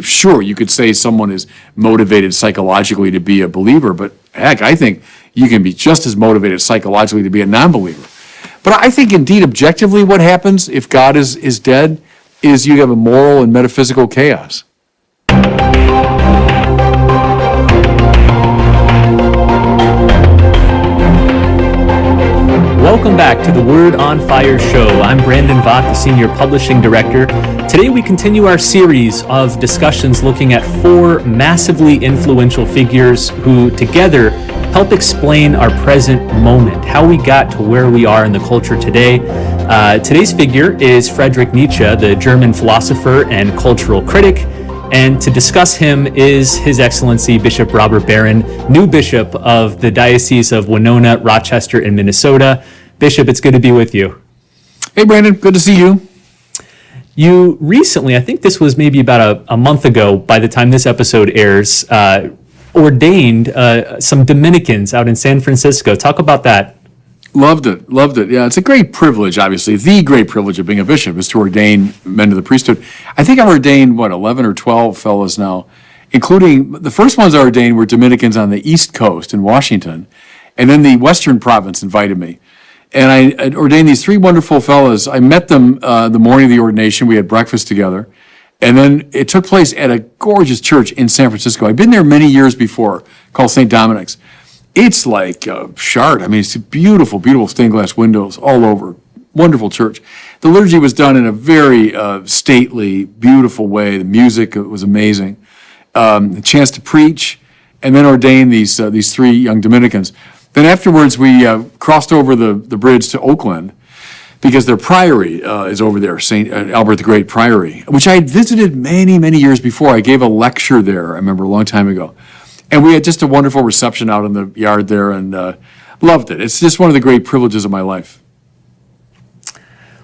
sure, you could say someone is motivated psychologically to be a believer, but heck, I think you can be just as motivated psychologically to be a non-believer. But I think indeed, objectively, what happens if God is dead is you have a moral and metaphysical chaos. Welcome back to the Word on Fire show. I'm Brandon Vogt, the Senior Publishing Director. Today we continue our series of discussions looking at four massively influential figures who together help explain our present moment, how we got to where we are in the culture today. Today's figure is Friedrich Nietzsche, the German philosopher and cultural critic. And to discuss him is His Excellency Bishop Robert Barron, new bishop of the Diocese of Winona, Rochester, and Minnesota. Bishop, it's good to be with you. Hey, Brandon, good to see you. You recently, I think this was maybe about a month ago by the time this episode airs, ordained some Dominicans out in San Francisco. Talk about that. Loved it. Yeah, it's a great privilege, obviously. The great privilege of being a bishop is to ordain men to the priesthood. I think I've ordained, 11 or 12 fellows now, including the first ones I ordained were Dominicans on the East Coast in Washington, and then the Western Province invited me. And I ordained these three wonderful fellows. I met them the morning of the ordination. We had breakfast together. And then it took place at a gorgeous church in San Francisco. I'd been there many years before, called St. Dominic's. It's like Shard. I mean, it's beautiful, beautiful stained glass windows all over. Wonderful church. The liturgy was done in a very stately, beautiful way. The music was amazing. A chance to preach, and then ordain these three young Dominicans. Then afterwards, we crossed over the bridge to Oakland, because their priory is over there, St. Albert the Great Priory, which I had visited many, many years before. I gave a lecture there, I remember, a long time ago. And we had just a wonderful reception out in the yard there, and loved it. It's just one of the great privileges of my life.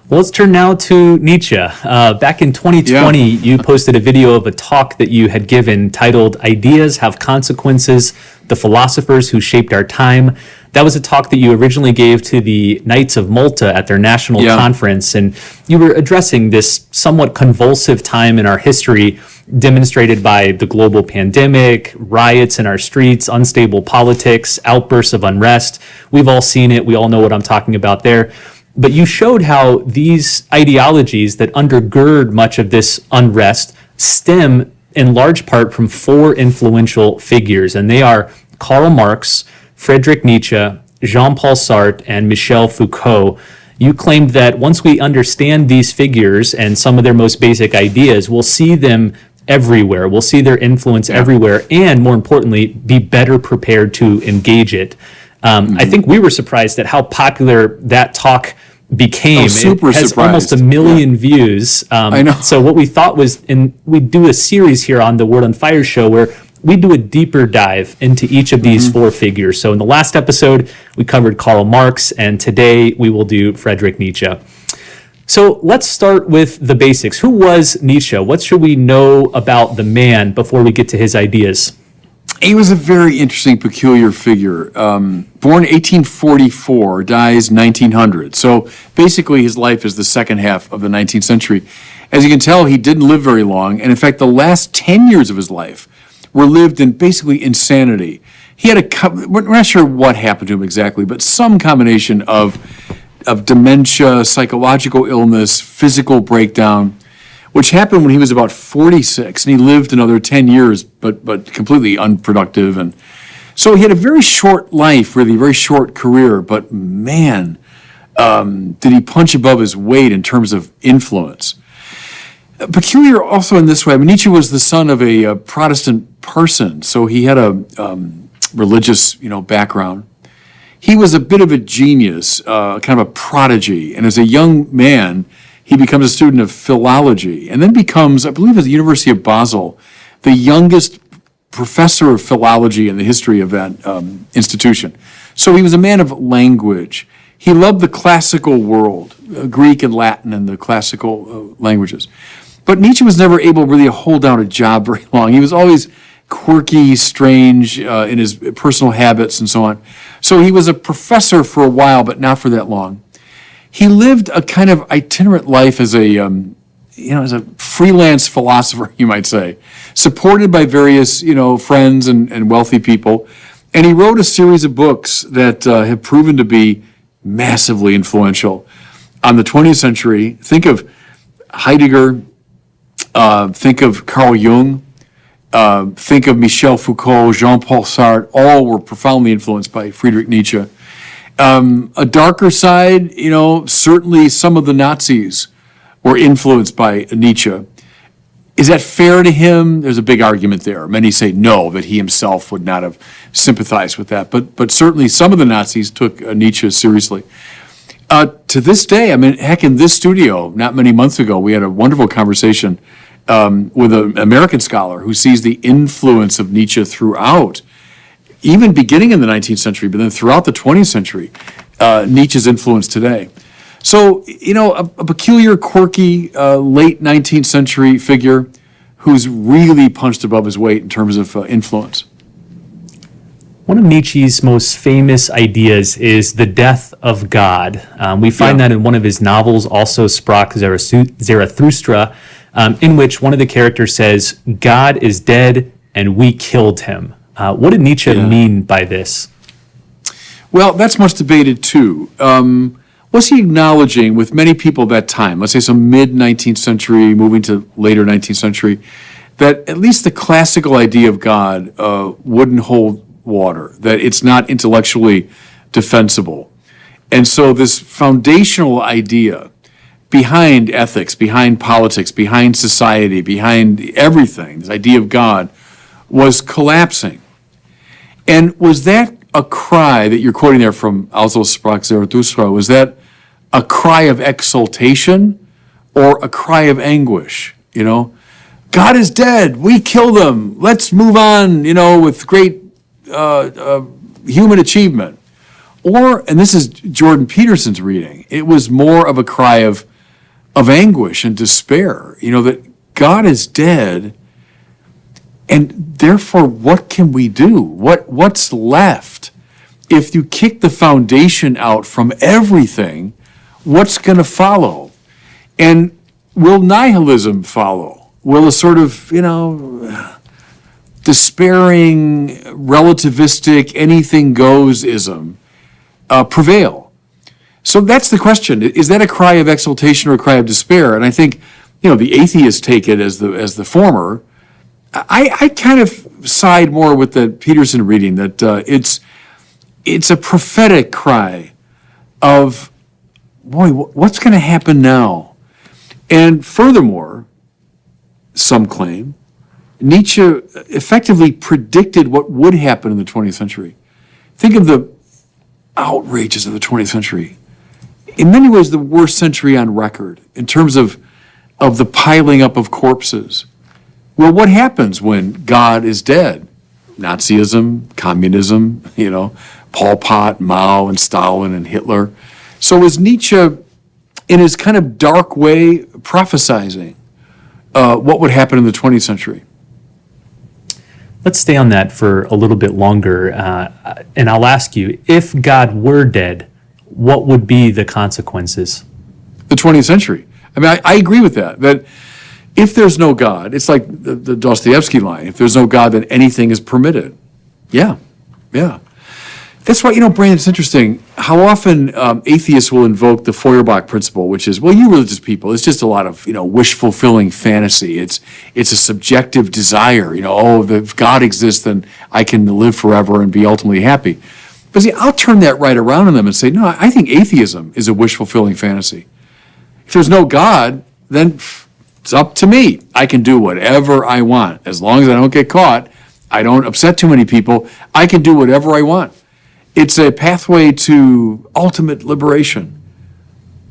Well, let's turn now to Nietzsche. Back in 2020, you posted a video of a talk that you had given titled "Ideas Have Consequences, the Philosophers Who Shaped Our Time." That was a talk that you originally gave to the Knights of Malta at their national conference, and you were addressing this somewhat convulsive time in our history demonstrated by the global pandemic, riots in our streets, unstable politics, outbursts of unrest. We've all seen it. We all know what I'm talking about there. But you showed how these ideologies that undergird much of this unrest stem in large part from four influential figures, and they are Karl Marx, Friedrich Nietzsche, Jean-Paul Sartre, and Michel Foucault. You claimed that once we understand these figures and some of their most basic ideas, we'll see them everywhere. We'll see their influence everywhere, and more importantly, be better prepared to engage it. I think we were surprised at how popular that talk became. Super it has surprised. Almost 1 million views. I know. So what we thought was, we'd do a series here on the Word on Fire show where we do a deeper dive into each of these four figures. So in the last episode, we covered Karl Marx, and today we will do Friedrich Nietzsche. So let's start with the basics. Who was Nietzsche? What should we know about the man before we get to his ideas? He was a very interesting, peculiar figure. Born 1844, dies 1900. So basically his life is the second half of the 19th century. As you can tell, he didn't live very long. And in fact, the last 10 years of his life were lived in basically insanity. He had we're not sure what happened to him exactly, but some combination of dementia, psychological illness, physical breakdown, which happened when he was about 46, and he lived another 10 years, but completely unproductive. And so he had a very short life, really, very short career, but man, did he punch above his weight in terms of influence. Peculiar also in this way, Nietzsche was the son of a Protestant person, so he had a religious, background. He was a bit of a genius, kind of a prodigy, and as a young man, he becomes a student of philology, and then becomes, I believe at the University of Basel, the youngest professor of philology in the history of that institution. So he was a man of language. He loved the classical world, Greek and Latin and the classical languages. But Nietzsche was never able really to hold down a job very long. He was always quirky, strange in his personal habits and so on. So he was a professor for a while, but not for that long. He lived a kind of itinerant life as a as a freelance philosopher, you might say, supported by various, friends and wealthy people. And he wrote a series of books that have proven to be massively influential on the 20th century. Think of Heidegger, think of Carl Jung, think of Michel Foucault, Jean-Paul Sartre. All were profoundly influenced by Friedrich Nietzsche. A darker side, certainly some of the Nazis were influenced by Nietzsche. Is that fair to him? There's a big argument there. Many say no, that he himself would not have sympathized with that. But certainly some of the Nazis took Nietzsche seriously. To this day, heck, in this studio, not many months ago, we had a wonderful conversation with an American scholar who sees the influence of Nietzsche throughout, even beginning in the 19th century, but then throughout the 20th century, Nietzsche's influence today. So, a peculiar, quirky, late 19th century figure who's really punched above his weight in terms of influence. One of Nietzsche's most famous ideas is the death of God. We find that in one of his novels, also Sprach Zarathustra, in which one of the characters says, God is dead and we killed him. What did Nietzsche mean by this? Well, that's much debated too. Was he acknowledging with many people at that time, let's say some mid-19th century, moving to later 19th century, that at least the classical idea of God wouldn't hold water, that it's not intellectually defensible. And so this foundational idea behind ethics, behind politics, behind society, behind everything, this idea of God, was collapsing. And was that a cry that you're quoting there from Also Sprach Zarathustra, was that a cry of exultation or a cry of anguish? God is dead, we killed him, let's move on, with great human achievement. Or, and this is Jordan Peterson's reading, it was more of a cry of anguish and despair, that God is dead, and therefore what can we do? What's left? If you kick the foundation out from everything, what's going to follow? And will nihilism follow? Will a sort of, despairing, relativistic, anything goes-ism prevail? So that's the question. Is that a cry of exultation or a cry of despair? And I think, the atheists take it as the former. I kind of side more with the Peterson reading that it's a prophetic cry of, boy, what's going to happen now? And furthermore, some claim, Nietzsche effectively predicted what would happen in the 20th century. Think of the outrages of the 20th century. In many ways, the worst century on record in terms of the piling up of corpses. Well, what happens when God is dead? Nazism, communism, Pol Pot, Mao, and Stalin, and Hitler. So is Nietzsche, in his kind of dark way, prophesizing what would happen in the 20th century? Let's stay on that for a little bit longer, and I'll ask you, if God were dead, what would be the consequences? The 20th century. I agree with that if there's no God, it's like the Dostoevsky line, if there's no God, then anything is permitted. Yeah. That's why, Brandon, it's interesting how often atheists will invoke the Feuerbach principle, which is, well, you religious people, it's just a lot of, wish-fulfilling fantasy. It's a subjective desire, if God exists, then I can live forever and be ultimately happy. But see, I'll turn that right around on them and say, no, I think atheism is a wish-fulfilling fantasy. If there's no God, then it's up to me. I can do whatever I want. As long as I don't get caught, I don't upset too many people, I can do whatever I want. It's a pathway to ultimate liberation,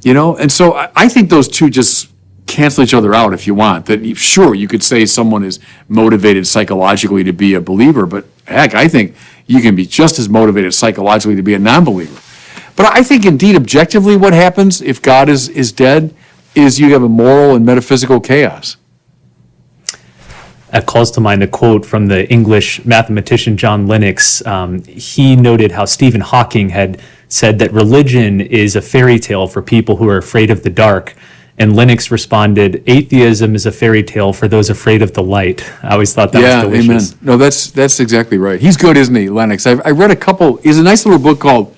And so I think those two just cancel each other out if you want. That sure, you could say someone is motivated psychologically to be a believer, but heck, I think you can be just as motivated psychologically to be a non-believer. But I think indeed objectively what happens if God is dead is you have a moral and metaphysical chaos. That calls to mind a quote from the English mathematician John Lennox. He noted how Stephen Hawking had said that religion is a fairy tale for people who are afraid of the dark. And Lennox responded, "Atheism is a fairy tale for those afraid of the light." I always thought that was delicious. Amen. No, that's exactly right. He's good, isn't he, Lennox? I read a couple. He has a nice little book called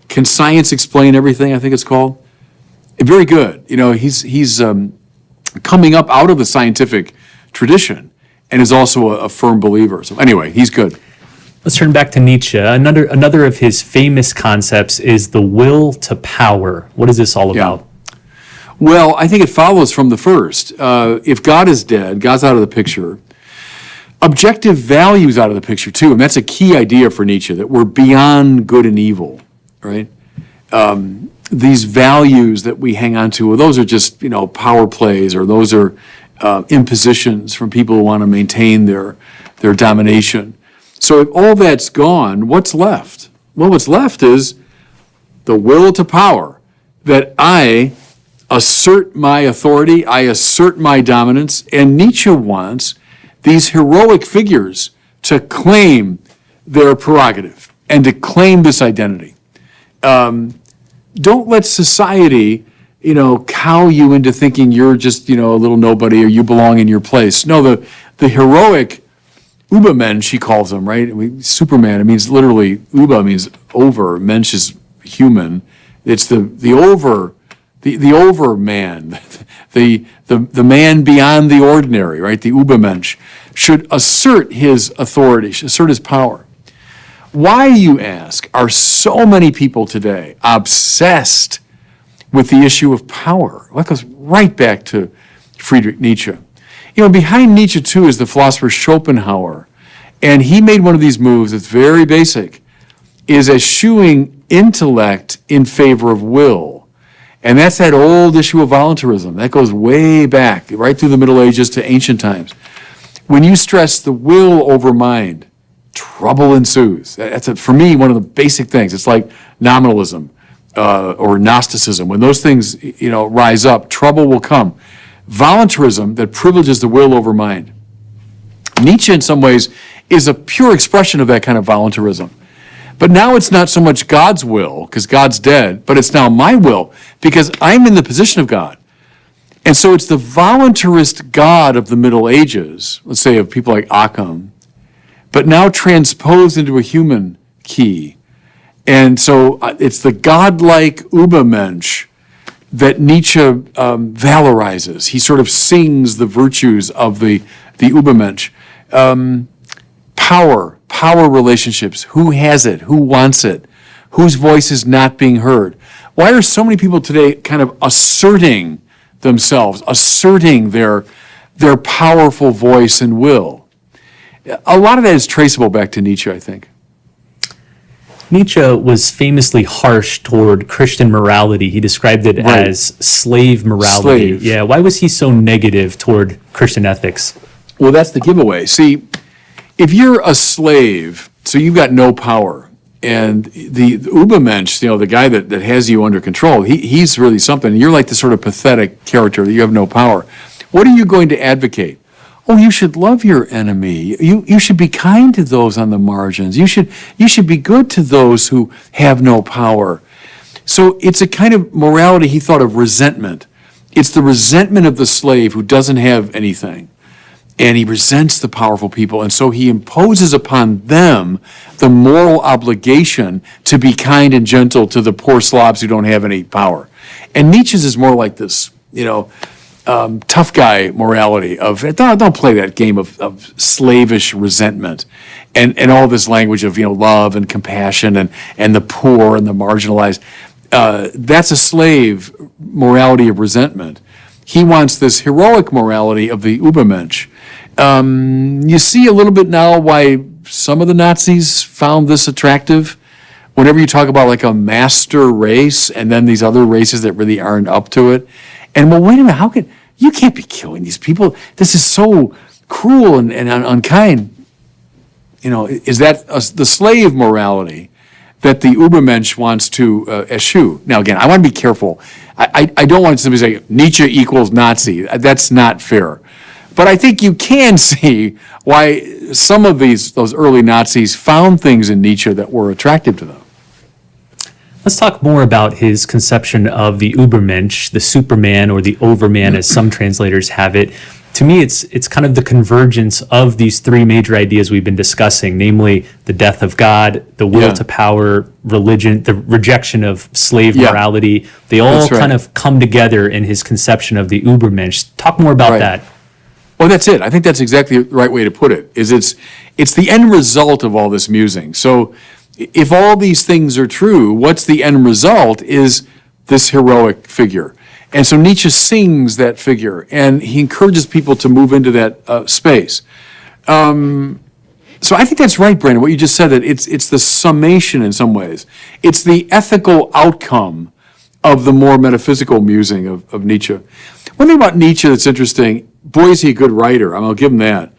"Can Science Explain Everything?" I think it's called. Very good. He's coming up out of the scientific tradition and is also a firm believer. So anyway, he's good. Let's turn back to Nietzsche. Another of his famous concepts is the will to power. What is this all about? Well, I think it follows from the first. If God is dead, God's out of the picture. Objective values out of the picture too, and that's a key idea for Nietzsche, that we're beyond good and evil, right? These values that we hang on to, well, those are just power plays, or those are impositions from people who want to maintain their domination. So if all that's gone, what's left? Well, what's left is the will to power, that I assert my authority, I assert my dominance, and Nietzsche wants these heroic figures to claim their prerogative and to claim this identity. Don't let society, cow you into thinking you're just, a little nobody or you belong in your place. No, the heroic Übermensch, he calls them, right? Superman, it means literally, Über means over, Mensch is human. It's the over man, the man beyond the ordinary, right? The Übermensch should assert his authority, should assert his power. Why, you ask, are so many people today obsessed with the issue of power? Well, that goes right back to Friedrich Nietzsche. Behind Nietzsche, too, is the philosopher Schopenhauer. And he made one of these moves that's very basic, is eschewing intellect in favor of will. And that's that old issue of voluntarism. That goes way back, right through the Middle Ages to ancient times. When you stress the will over mind, trouble ensues. That's, for me, one of the basic things. It's like nominalism or Gnosticism. When those things, rise up, trouble will come. Voluntarism that privileges the will over mind. Nietzsche, in some ways, is a pure expression of that kind of voluntarism. But now it's not so much God's will, because God's dead, but it's now my will, because I'm in the position of God. And so it's the voluntarist God of the Middle Ages, let's say of people like Occam, but now transposed into a human key. And so it's the godlike Übermensch that Nietzsche valorizes. He sort of sings the virtues of the Übermensch. Power relationships. Who has it? Who wants it? Whose voice is not being heard? Why are so many people today kind of asserting themselves, asserting their powerful voice and will? A lot of that is traceable back to Nietzsche, I think. Nietzsche was famously harsh toward Christian morality. He described it as slave morality. Slave. Yeah, why was he so negative toward Christian ethics? Well, that's the giveaway. See, if you're a slave, so you've got no power, and the Übermensch, the guy that has you under control, he's really something. You're like the sort of pathetic character that you have no power. What are you going to advocate? Oh, you should love your enemy. You should be kind to those on the margins. You should be good to those who have no power. So it's a kind of morality he thought of resentment. It's the resentment of the slave who doesn't have anything. And he resents the powerful people. And so he imposes upon them the moral obligation to be kind and gentle to the poor slobs who don't have any power. And Nietzsche's is more like this, tough guy morality of don't play that game of slavish resentment and all this language of love and compassion and the poor and the marginalized. That's a slave morality of resentment. He wants this heroic morality of the Übermensch. You see a little bit now why some of the Nazis found this attractive. Whenever you talk about like a master race and then these other races that really aren't up to it. And well, wait a minute, you can't be killing these people. This is so cruel and unkind. Is that the slave morality that the Übermensch wants to eschew? Now, again, I want to be careful. I don't want somebody to say Nietzsche equals Nazi. That's not fair. But I think you can see why some of those early Nazis found things in Nietzsche that were attractive to them. Let's talk more about his conception of the Übermensch, the Superman or the Overman, as some translators have it. To me, it's kind of the convergence of these three major ideas we've been discussing, namely the death of God, the will to power, religion, the rejection of slave morality. They all kind of come together in his conception of the Übermensch. Talk more about that. Well, that's it. I think that's exactly the right way to put it. It's the end result of all this musing. So if all these things are true, what's the end result is this heroic figure. And so Nietzsche sings that figure, and he encourages people to move into that space. So I think that's right, Brandon, what you just said, that it's the summation in some ways. It's the ethical outcome of the more metaphysical musing of Nietzsche. One thing about Nietzsche that's interesting, boy, is he a good writer. I'll give him that.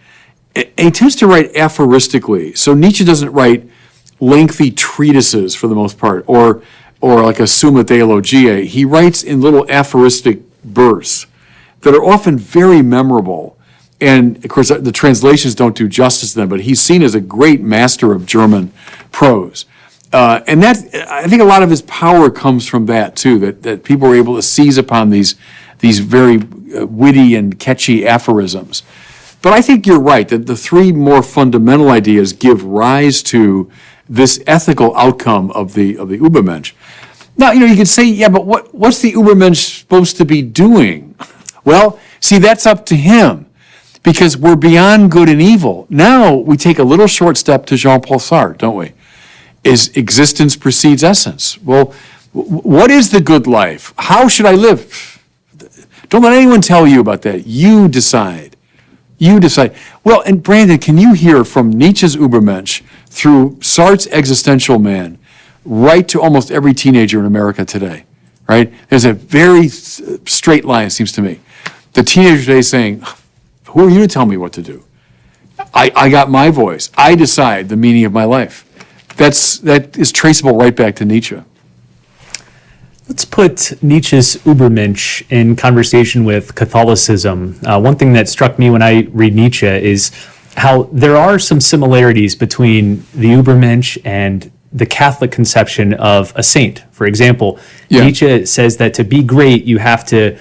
And he tends to write aphoristically. So Nietzsche doesn't write lengthy treatises for the most part, or like a Summa Theologiae. He writes in little aphoristic bursts that are often very memorable. And of course, the translations don't do justice to them, but he's seen as a great master of German prose. And that, I think a lot of his power comes from that too, that people are able to seize upon these very witty and catchy aphorisms. But I think you're right, that the three more fundamental ideas give rise to this ethical outcome of the Übermensch. Now, you could say, yeah, but what's the Übermensch supposed to be doing? Well, see, that's up to him, because we're beyond good and evil. Now we take a little short step to Jean-Paul Sartre, don't we? Is existence precedes essence. Well, what is the good life? How should I live? Don't let anyone tell you about that. You decide. You decide. Well, and Brandon, can you hear from Nietzsche's Übermensch through Sartre's existential man right to almost every teenager in America today, right? There's a very straight line, it seems to me. The teenager today saying, who are you to tell me what to do? I got my voice. I decide the meaning of my life. That is traceable right back to Nietzsche. Let's put Nietzsche's Übermensch in conversation with Catholicism. One thing that struck me when I read Nietzsche is how there are some similarities between the Übermensch and the Catholic conception of a saint. For example, Nietzsche says that to be great, you have to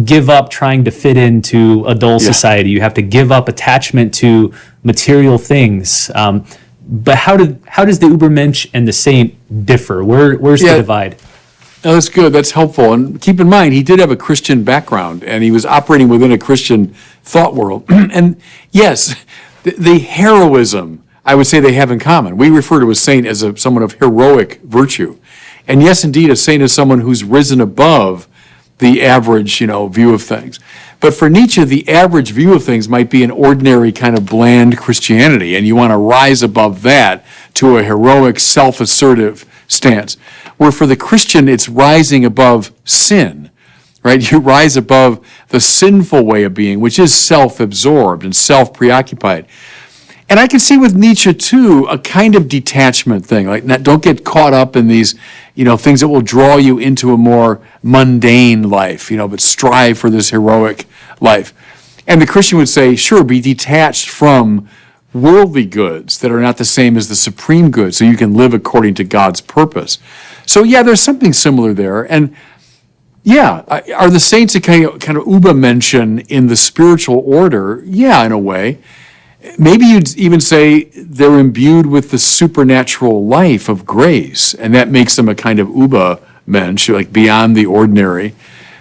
give up trying to fit into a dull society. You have to give up attachment to material things. But how does the Übermensch and the saint differ? Where's the divide? No, that's good. That's helpful. And keep in mind, he did have a Christian background, and he was operating within a Christian thought world. And yes, the heroism, I would say they have in common. We refer to a saint as someone of heroic virtue. And yes, indeed, a saint is someone who's risen above the average, view of things. But for Nietzsche, the average view of things might be an ordinary kind of bland Christianity, and you want to rise above that to a heroic, self-assertive stance. Where for the Christian, it's rising above sin, right? You rise above the sinful way of being, which is self-absorbed and self-preoccupied. And I can see with Nietzsche, too, a kind of detachment thing. Like, don't get caught up in these, things that will draw you into a more mundane life, but strive for this heroic life. And the Christian would say, sure, be detached from worldly goods that are not the same as the supreme good, so you can live according to God's purpose. So, yeah, there's something similar there. And, yeah, are the saints a kind of Übermenschen in the spiritual order? Yeah, in a way. Maybe you'd even say they're imbued with the supernatural life of grace, and that makes them a kind of Übermensch, like beyond the ordinary.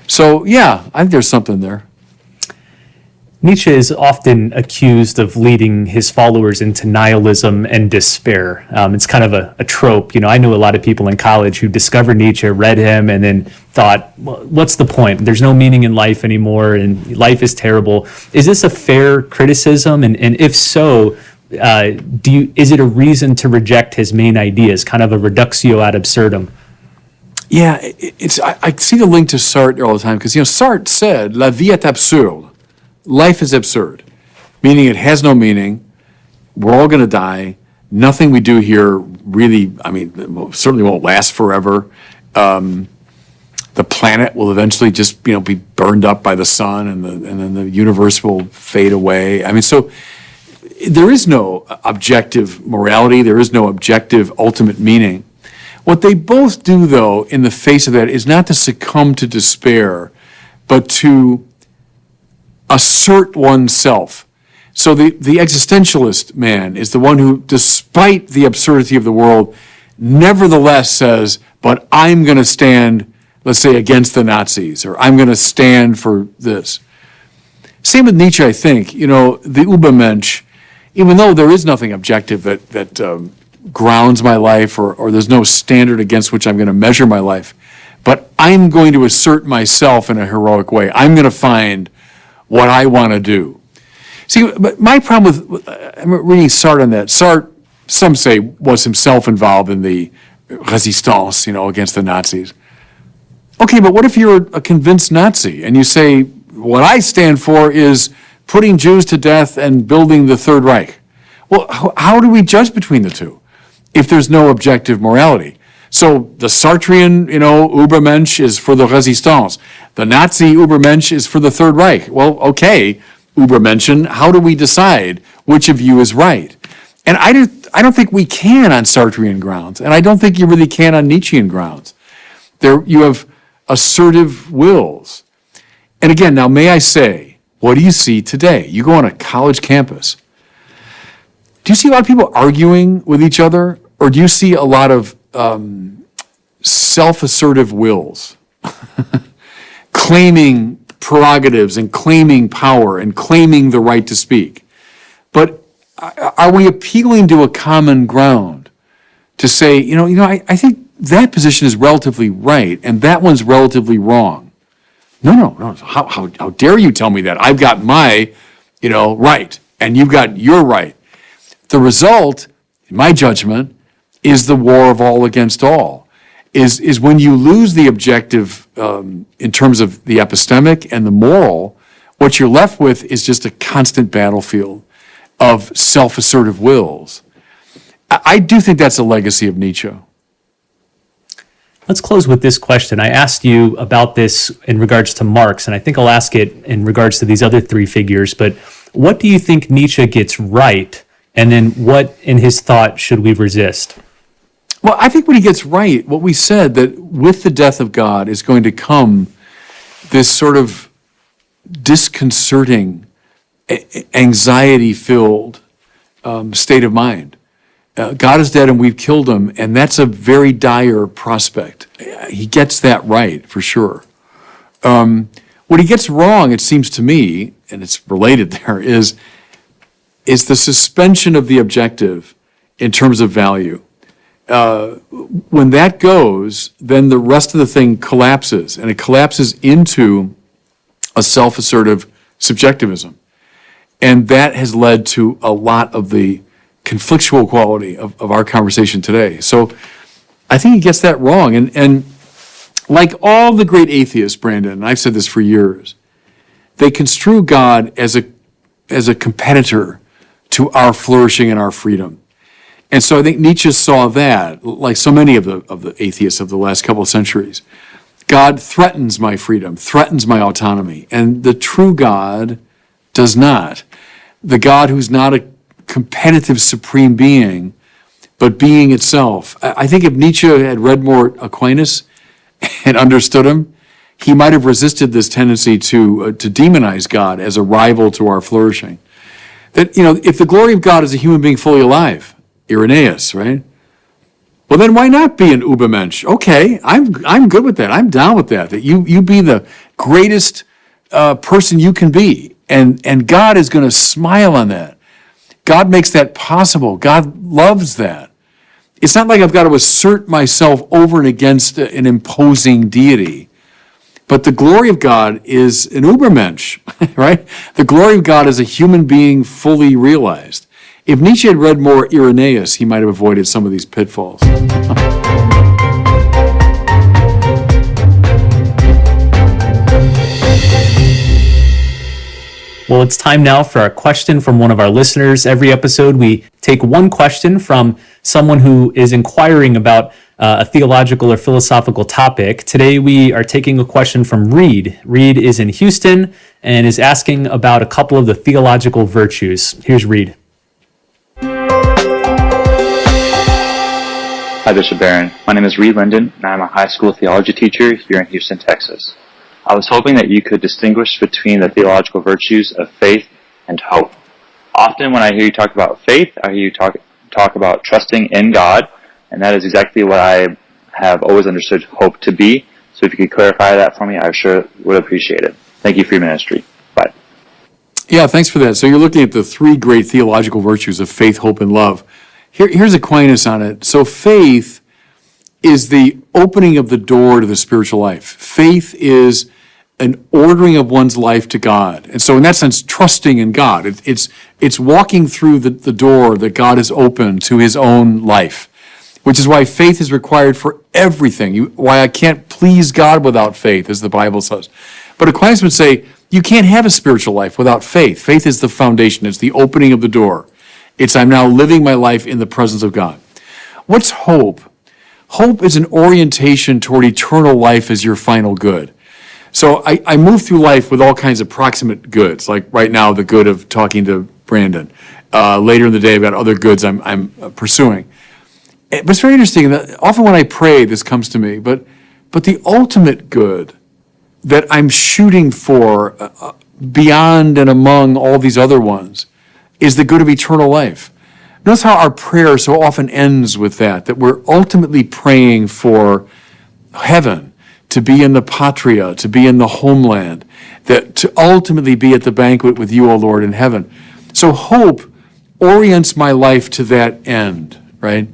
So, yeah, I think there's something there. Nietzsche is often accused of leading his followers into nihilism and despair. It's kind of a trope. I know a lot of people in college who discovered Nietzsche, read him, and then thought, well, what's the point? There's no meaning in life anymore, and life is terrible. Is this a fair criticism? And if so, is it a reason to reject his main ideas, kind of a reductio ad absurdum? Yeah, I see the link to Sartre all the time, because Sartre said, "La vie est absurde." Life is absurd, meaning it has no meaning. We're all going to die. Nothing we do here really, certainly won't last forever. The planet will eventually just, be burned up by the sun, and then the universe will fade away. So there is no objective morality. There is no objective ultimate meaning. What they both do, though, in the face of that, is not to succumb to despair, but to assert oneself. So the existentialist man is the one who, despite the absurdity of the world, nevertheless says, but I'm going to stand, let's say, against the Nazis, or I'm going to stand for this. Same with Nietzsche, I think. You know, the Übermensch, even though there is nothing objective that grounds my life, or there's no standard against which I'm going to measure my life, but I'm going to assert myself in a heroic way. I'm going to find what I want to do. See, but my problem with, I'm reading Sartre on that. Sartre, some say, was himself involved in the resistance, against the Nazis. Okay, but what if you're a convinced Nazi and you say, what I stand for is putting Jews to death and building the Third Reich? Well, how do we judge between the two if there's no objective morality? So the Sartrean, Übermensch is for the Resistance. The Nazi Übermensch is for the Third Reich. Well, okay, Übermenschen, how do we decide which of you is right? And I don't think we can on Sartrean grounds, and I don't think you really can on Nietzschean grounds. There, you have assertive wills. And again, now may I say, what do you see today? You go on a college campus. Do you see a lot of people arguing with each other, or do you see a lot of self-assertive wills, claiming prerogatives and claiming power and claiming the right to speak? But are we appealing to a common ground to say, I think that position is relatively right and that one's relatively wrong? No. How dare you tell me that? I've got my, right, and you've got your right. The result, in my judgment, is the war of all against all, is when you lose the objective in terms of the epistemic and the moral, what you're left with is just a constant battlefield of self-assertive wills. I do think that's a legacy of Nietzsche. Let's close with this question. I asked you about this in regards to Marx, and I think I'll ask it in regards to these other three figures, but what do you think Nietzsche gets right, and then what in his thought should we resist? Well, I think when he gets right, what we said, that with the death of God is going to come this sort of disconcerting, anxiety-filled state of mind. God is dead and we've killed him, and that's a very dire prospect. He gets that right, for sure. What he gets wrong, it seems to me, and it's related there, is the suspension of the objective in terms of value. When that goes, then the rest of the thing collapses, and it collapses into a self-assertive subjectivism. And that has led to a lot of the conflictual quality of our conversation today. So I think he gets that wrong. And like all the great atheists, Brandon, and I've said this for years, they construe God as a competitor to our flourishing and our freedom. And so I think Nietzsche saw that, like so many of the atheists of the last couple of centuries. God threatens my freedom, threatens my autonomy, and the true God does not. The God who's not a competitive supreme being, but being itself. I think if Nietzsche had read more Aquinas and understood him, he might have resisted this tendency to demonize God as a rival to our flourishing. That, if the glory of God is a human being fully alive, Irenaeus, right? Well, then why not be an Übermensch? Okay, I'm good with that. I'm down with that. That you be the greatest person you can be, and God is going to smile on that. God makes that possible. God loves that. It's not like I've got to assert myself over and against an imposing deity. But the glory of God is an Übermensch, right? The glory of God is a human being fully realized. If Nietzsche had read more Irenaeus, he might have avoided some of these pitfalls. Well, it's time now for a question from one of our listeners. Every episode, we take one question from someone who is inquiring about a theological or philosophical topic. Today, we are taking a question from Reed. Reed is in Houston and is asking about a couple of the theological virtues. Here's Reed. Hi, Bishop Barron. My name is Reed Linden, and I'm a high school theology teacher here in Houston, Texas. I was hoping that you could distinguish between the theological virtues of faith and hope. Often when I hear you talk about faith, I hear you talk about trusting in God, and that is exactly what I have always understood hope to be. So if you could clarify that for me, I sure would appreciate it. Thank you for your ministry. Bye. Yeah, thanks for that. So you're looking at the three great theological virtues of faith, hope, and love. Here's Aquinas on it. So faith is the opening of the door to the spiritual life. Faith is an ordering of one's life to God. And so in that sense, trusting in God. It's walking through the door that God has opened to his own life, which is why faith is required for everything. Why I can't please God without faith, as the Bible says. But Aquinas would say, you can't have a spiritual life without faith. Faith is the foundation. It's the opening of the door. It's I'm now living my life in the presence of God. What's hope? Hope is an orientation toward eternal life as your final good. So I move through life with all kinds of proximate goods, like right now the good of talking to Brandon. Later in the day I've got other goods I'm pursuing. But it's very interesting that often when I pray this comes to me, but the ultimate good that I'm shooting for beyond and among all these other ones is the good of eternal life. Notice how our prayer so often ends with that we're ultimately praying for heaven, to be in the patria, to be in the homeland, that to ultimately be at the banquet with you, O Lord, in heaven. So hope orients my life to that end, right?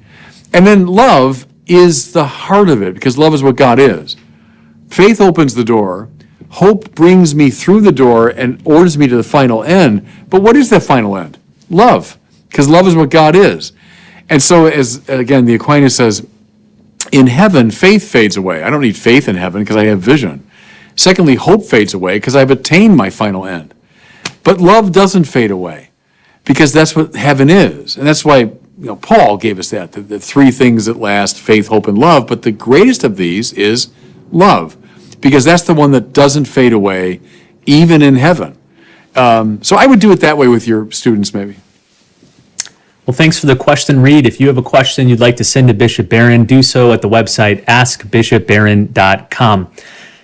And then love is the heart of it, because love is what God is. Faith opens the door. Hope brings me through the door and orders me to the final end. But what is that final end? Love, because love is what God is. And so, as again, the Aquinas says, in heaven, faith fades away. I don't need faith in heaven because I have vision. Secondly, hope fades away because I've attained my final end. But love doesn't fade away because that's what heaven is. And that's why Paul gave us that, the three things that last, faith, hope, and love. But the greatest of these is love, because that's the one that doesn't fade away, even in heaven. So I would do it that way with your students, maybe. Well, thanks for the question, Reed. If you have a question you'd like to send to Bishop Barron, do so at the website askbishopbarron.com.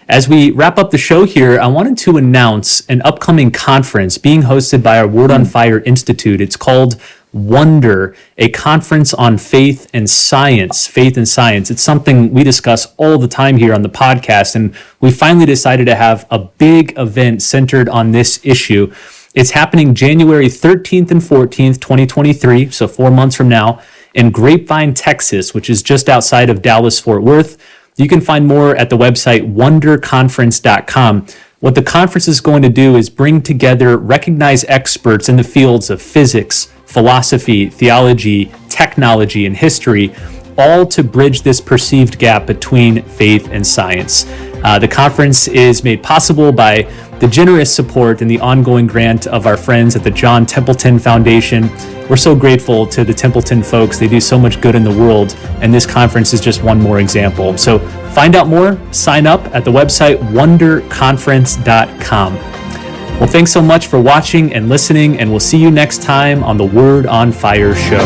As we wrap up the show here, I wanted to announce an upcoming conference being hosted by our Word on Fire Institute. It's called Wonder, a conference on faith and science. Faith and science. It's something we discuss all the time here on the podcast, and we finally decided to have a big event centered on this issue. It's happening January 13th and 14th, 2023, so 4 months from now, in Grapevine, Texas, which is just outside of Dallas-Fort Worth. You can find more at the website wonderconference.com. What the conference is going to do is bring together recognized experts in the fields of physics, philosophy, theology, technology, and history, all to bridge this perceived gap between faith and science. The conference is made possible by the generous support and the ongoing grant of our friends at the John Templeton Foundation. We're so grateful to the Templeton folks. They do so much good in the world, and this conference is just one more example. So find out more, sign up at the website wonderconference.com. Well, thanks so much for watching and listening, and we'll see you next time on the Word on Fire show.